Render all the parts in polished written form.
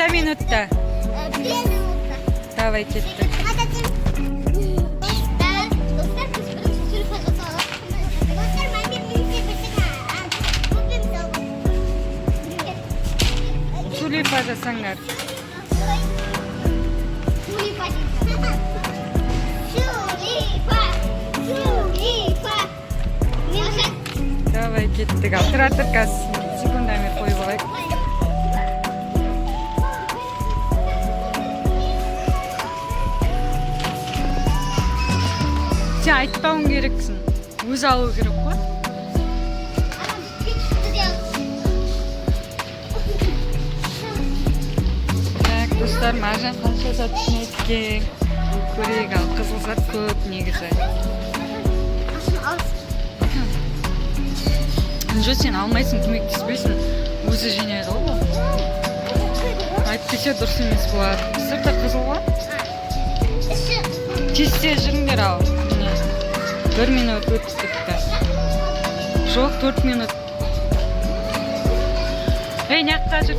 Қанша минутта? 5 минутта. Давай кеттік. Сулифа жасаңдар. Давай кеттік. Ал тұра тұр қазір секундами қойып алайық. Сен айтпауың керексің. Өзі алу керек қой. Так, достар, Маржан қанша зат екен. Көрейік, ал қызыл зат көп негізі. Үнжу, сен алмайсың, көмектеспейсің. Өзі жинайды ғой. Айтпесе дұрыс емес болады. Сырта қызыл ғой? Тезте жүріңдер ал. 1 минут өттікті. Жоқ, 4 минут. Ей, неққа жүр?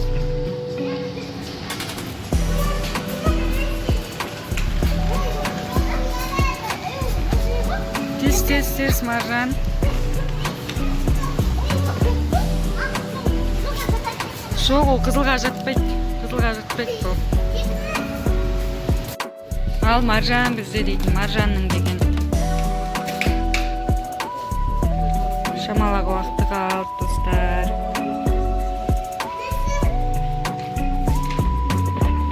Тез, Маржан. Жоқ, ол қызылға жатпайды. Қызылға жатпайды бұл. Ал Маржан бізде дейтін, Маржанның деген. Шамалағы уақыты қалды, достар.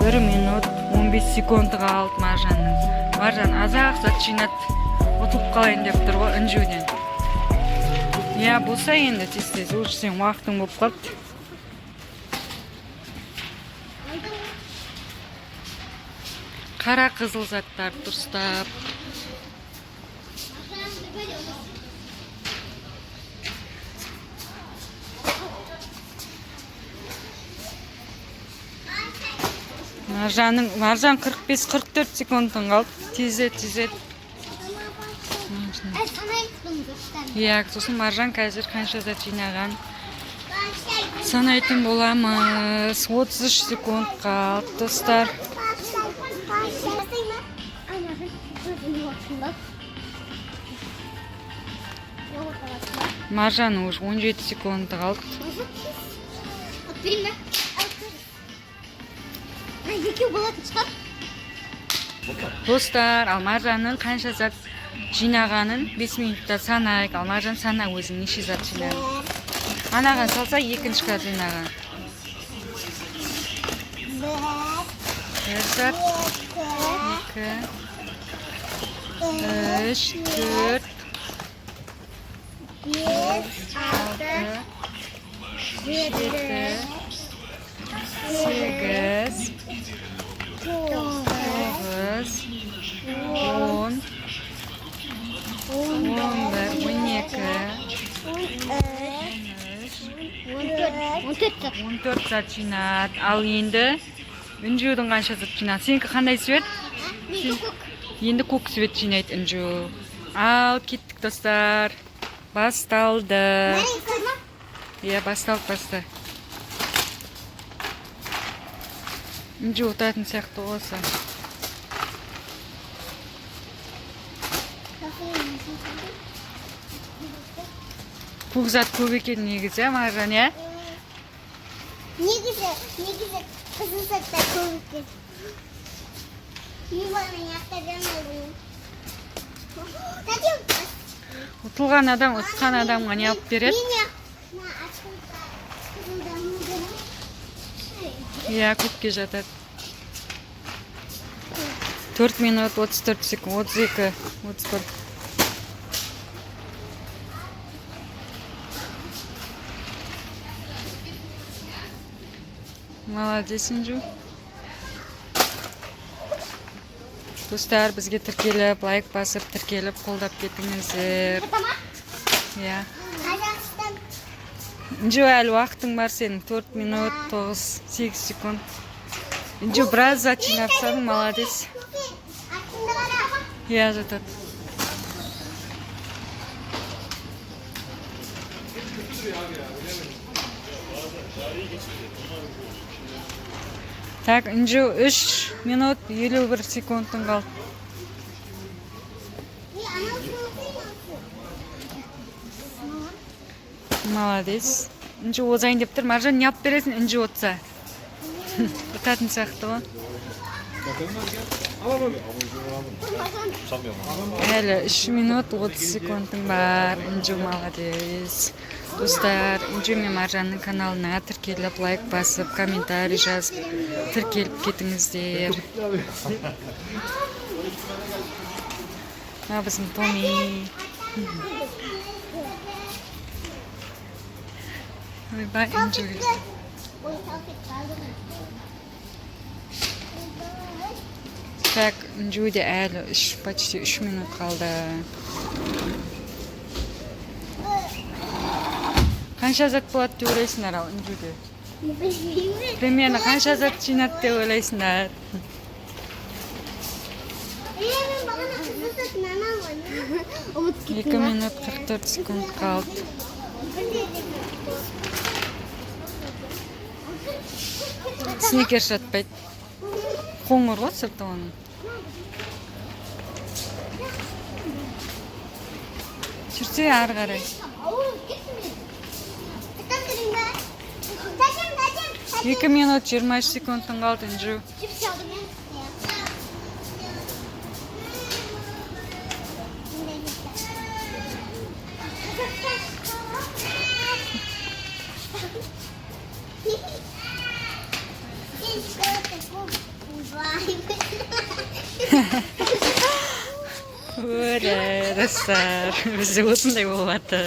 1 минут 15 секунд қалды Маржанның. Маржан азақ зат жинады. Ұтылып қалайын деп тұр ғой үнжуден. Я, болса енді тез-тез, лучше сен уақытың болып қалды. Қара қызыл заттар дұрыстап. Маржан 45-44 секундтың қалды. Тезет. Иә, сосын Маржан қазір қанша зат жинаған. Санайтын боламыз. 33 секунд қалды, достар. Маржан уже 17 секунд қалды. Достар, ал Маржанның қанша зат жинағанын 5 минутта санайық. Ал Маржан сана өзің неше зат жинаған. Анаған салса екінші қат жинаған. 1 зат, 2, 3, 4, 5, 6, 7, 8, 9, 10, 14 зат жинады. Ал енді үнжудің қанша зат жинады? Сенікі қандай свет? Енді көк свет жинайды үнжу. Ал кеттік, достар. Басталды. Иә, басты. Үнжу ұтатын сияқты осы. Көк зат көп екен негізі, Маржан, иә? Негізі қызыл заттар көп екен. Ұтылған адам, ұтқан адамға не алып береді? Иә, көпке жатады. 4 минут, 34 секунд, 32, 34. Молодец, Инжу. Достар, бізге тіркеліп, лайк басып, тіркеліп, қолдап кетіңіздер. Иә. Инжу, әлі уақытың бар сенің. 4 минут, 8 секунд. Инжу, біраз зат жинапсаң, молодец. Иә, жатады. Так, Инжу 3 минут 51 секундын қалды. Молодец. Инжу озайын деп тұр. Маржан не алып бересің Инжу отса. Ұтатын сияқты ғой. Әлі 3 минут 30 секундың бар. Инжу молодец. Достар, Инжу мен Маржанның каналына тіркеліп, лайк басып, комментарий жазып, тіркеліп кетіңіздер. Біздің Томи. Ойбай, Инжу. Так, Инжуде әлі почти 3 минут қалды. Қанша зат болады деп ойлайсыңдар ал Инжуде? Примерно қанша зат жинады деп ойлайсыңдар? Екі минут 44 секунд қалды. Сникерс жатпайды. Қоңыр ғой сырты оның. Жүрсе ары қарай. 2 минут 23 секундын қалды Инжу. Өлі, достар, бізде осындай болады.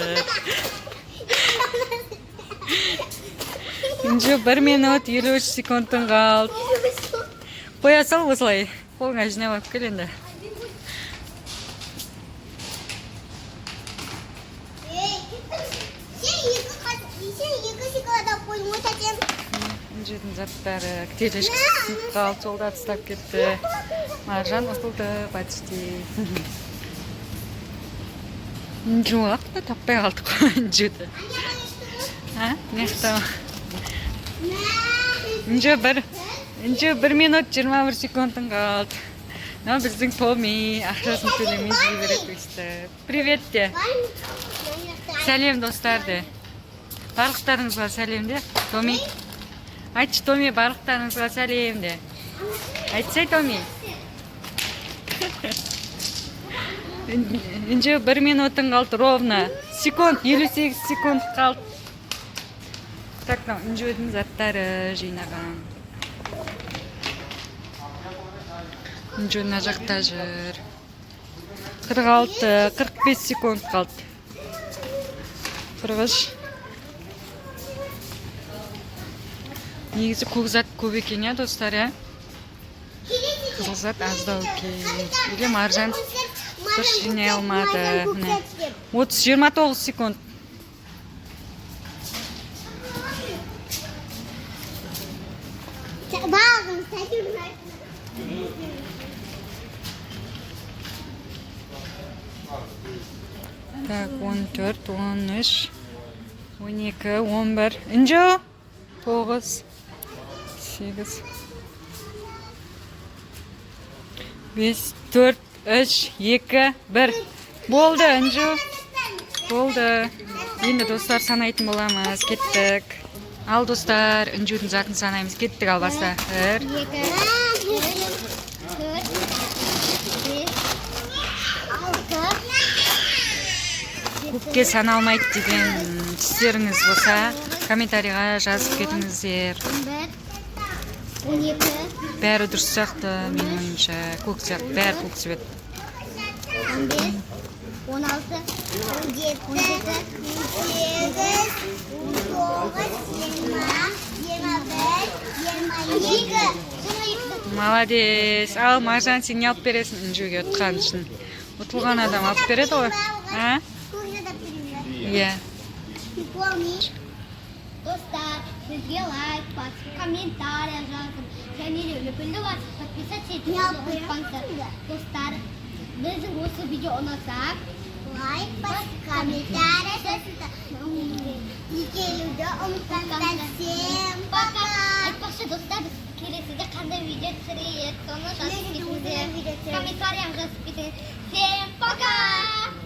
Инжу 1 минут 53 секундын қалды. Қоя сал осылай. Қолыңа жинап алып кел енді. Инжудің заттары телешкісі сынып қалды, жолда тастап кетті. Маржан ұтылды почти. Инжу ақ таппай қалдық қой Инжуді. Нехті? Инжу 1 минут 21 секундын қалды. Біздің Томи ақшасын төлемей жібереді өсті. Привет де. Сәлем достарды. Барлықтарыңызға сәлем де. Томи. Айтшы Томи, барлықтарыңызға сәлем де. Айтсай Томи. Инжу 1 минутын қалды ровно. Секунд, 58 секунд қалды. Так, Инжудің заттары жинаған. Инжу мына жақта жүр. 46-45 секунд қалды. 43. Негізі көкзат көп екен, достар, қызылзат аздау екен. Или Маржан дұрыс жинай алмады. 30-29 секунд. Так, 14, 13, 12, 11. Инжу 9, 8, 5, 4, 3, 2, 1. Болды, Инжу. Болды. Енді достар санайтын боламыз. Кеттік. Ал достар, Инжудің затын санаймыз. Кеттік ал баста. 1, 2, 3, көпке саналмайды деген түстеріңіз болса, комментарийға жазып кетіңіздер. 12. Бәрі дұрыс сияқты, менің ойымша. Көк сияқты, бәрі көк цвет. 15, 16, 17, 18, 19, 20, 21, 22. Молодец. Ал, Маржан, сен не алып бересің Инжуге ұтқан үшін? Ұтылған адам алып береді ғой? Иә. Достар, сізге лайк басып, комментария жазып, және де үліпілді бар, подписаться етуді ұмытпаңыздар. Достар, біздің осы видео ұнаса, лайк басып, комментария жазып, екеуді ұмытпаңыздар. Всем пока! Айтпақшы достар, келесіде қандай видео түсірейік, соны жазып кетіңіздер. Комментария жазып кетіңіздер. Всем пока!